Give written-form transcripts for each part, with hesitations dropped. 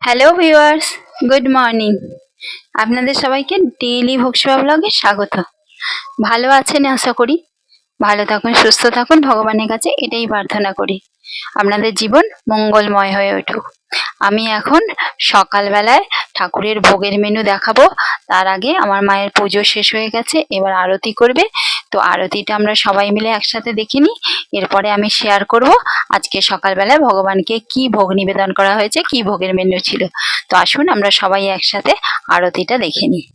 Hello viewers, good morning. আপনাদের সবাইকে daily ভোগসেবা ব্লগে স্বাগত। ভালো আছেন আশা করি। ভালো থাকুন, সুস্থ থাকুন, ভগবানের কাছে এটাই প্রার্থনা করি আপনাদের জীবন মঙ্গলময় হয়ে উঠুক। আমি এখন সকালবেলায় ঠাকুরের ভোগের মেনু দেখাবো। তার আগে আমার মায়ের পুজো শেষ হয়ে গেছে, এবার আরতি করবে। তো আরতিটা আমরা সবাই মিলে একসাথে দেখে নিই, এরপরে আমি শেয়ার করব আজকে সকালবেলায় ভগবানকে কি ভোগ নিবেদন করা হয়েছে, কি ভোগের মেনু ছিল। তো আসুন আমরা সবাই একসাথে আরতিটা দেখে নিই।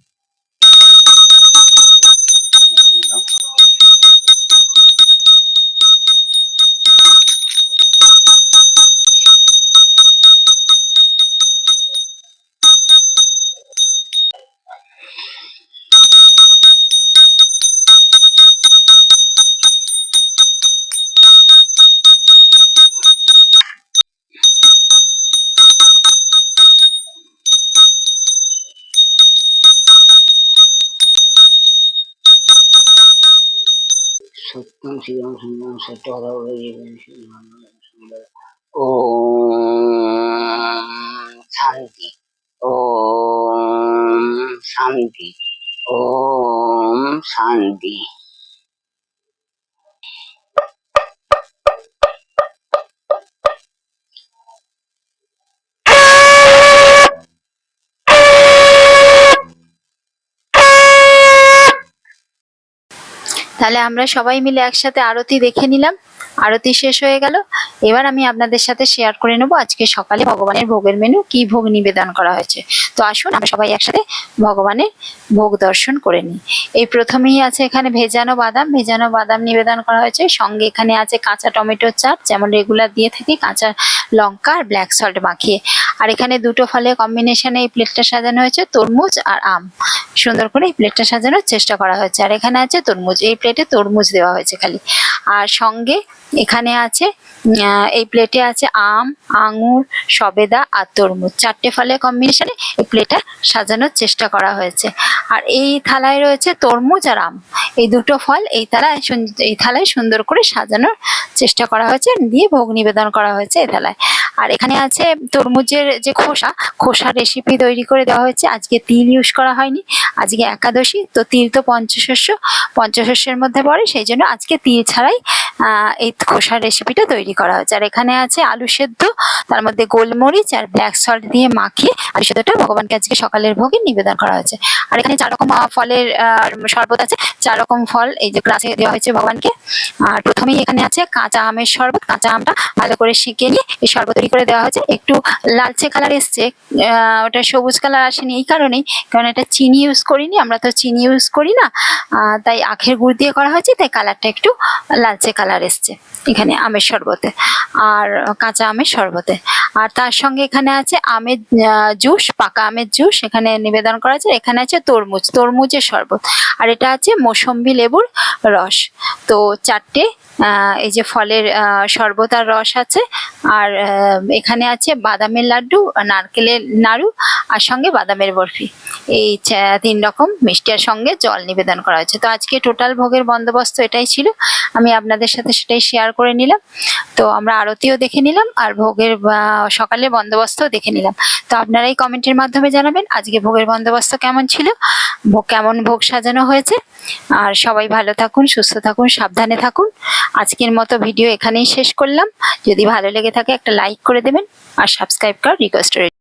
সত্যম শিবম সুন্দরম সত্যহরা ও শান্তি, ওম শান্তি, ওম শান্তি। তাহলে আমরা সবাই মিলে একসাথে আরতি দেখে নিলাম। আরতি শেষ হয়ে গেল। এবার আমি আপনাদের সাথে শেয়ার করে নেব আজকে সকালে ভগবানের ভোগের মেনু, কি ভোগ নিবেদন করা হয়েছে। তো আসুন আমরা সবাই একসাথে ভগবানের ভোগ দর্শন করে নিই। এই প্রথমেই আছে এখানে ভেজানো বাদাম নিবেদন করা হয়েছে। সঙ্গে এখানে আছে কাঁচা টমেটোর চাট, যেমন রেগুলার দিয়ে থাকি, কাঁচা লঙ্কা আর ব্ল্যাক সল্ট মাখিয়ে। আর এখানে দুটো ফলের কম্বিনেশনে এই প্লেটটা সাজানো হয়েছে, তরমুজ আর আম। সুন্দর করে এই প্লেটটা সাজানোর চেষ্টা করা হয়েছে। আর এখানে আছে তরমুজ, এই প্লেটে তরমুজ দেওয়া হয়েছে খালি। আর সঙ্গে এখানে আছে এই প্লেটে আছে আম, আঙুর, সবেদা আর তরমুজ, চারটে ফলের কম্বিনেশনে এই প্লেটটা সাজানোর চেষ্টা করা হয়েছে। আর এই থালায় রয়েছে তরমুজ আর আম, এই দুটো ফল এই থালায় সুন্দর করে সাজানোর চেষ্টা করা হয়েছে, দিয়ে ভোগ নিবেদন করা হয়েছে এই থালায়। আর এখানে আছে তরমুজের যে খোসা রেসিপি তৈরি করে দেওয়া হয়েছে। আজকে তিল ইউজ করা হয়নি, আজকে একাদশী, তো তিল তো পঞ্চশস্যের মধ্যে পড়ে, সেই জন্য আজকে তিল ছাড়াই এই খোসার রেসিপিটা তৈরি করা হয়েছে। আর এখানে আছে আলু সেদ্ধ, তার মধ্যে গোলমরিচ আর ব্ল্যাক সল্ট দিয়ে মাখিয়ে আলু সেদ্ধটা ভগবানকে আজকে সকালের ভোগে নিবেদন করা হয়েছে। আর এখানে 4 রকম ফলের শরবত আছে, 4 রকম ফল এই যে গ্লাসে দেওয়া হয়েছে ভগবানকে। আর প্রথমেই এখানে আছে কাঁচা আমের শরবত, কাঁচা আমটা ভালো করে সেঁকে নিয়ে এই শরবত তৈরি করে দেওয়া হয়েছে। একটু লালচে কালার এসছে, ওটা সবুজ কালার আসেনি এই কারণেই, কারণ এটা চিনি ইউজ করিনি, আমরা তো চিনি ইউজ করি না, তাই আখের গুড় দিয়ে করা হয়েছে, তাই কালারটা একটু লালচে কালার এসছে এখানে আমের শরবতে আর কাঁচা আমের শরবতে। আর তার সঙ্গে এখানে আছে আমের জুস, পাকা আমের জুস এখানে নিবেদন করা আছে। এখানে আছে তরমুজের শরবত, আর এটা আছে মৌসম্বি লেবুর রস। তো 4টে এই যে ফলের শরবত আর রস আছে। আর এখানে আছে বাদামের লাড্ডু, নারকেলের নাড়ু আর সঙ্গে বাদামের বরফি, এই 3 রকম মিষ্টি আর সঙ্গে জল নিবেদন করা হয়েছে। তো আজকে টোটাল ভোগের বন্দোবস্ত এটাই ছিল, আমি আপনাদের সাথে সেটাই শেয়ার করে নিলাম। তো আমরা আরতিও দেখে নিলাম আর ভোগের সকালের বন্দোবস্তও দেখে নিলাম। তো আপনারাই কমেন্টের মাধ্যমে জানাবেন আজকে ভোগের বন্দোবস্ত কেমন ছিল, কেমন ভোগ সাজানো হয়েছে। আর সবাই ভালো থাকুন, সুস্থ থাকুন, সাবধানে থাকুন। আজকের মতো ভিডিও এখানেই শেষ করলাম। যদি ভালো লেগে থাকে একটা লাইক করে দেবেন আর সাবস্ক্রাইব করার রিকোয়েস্ট রইল।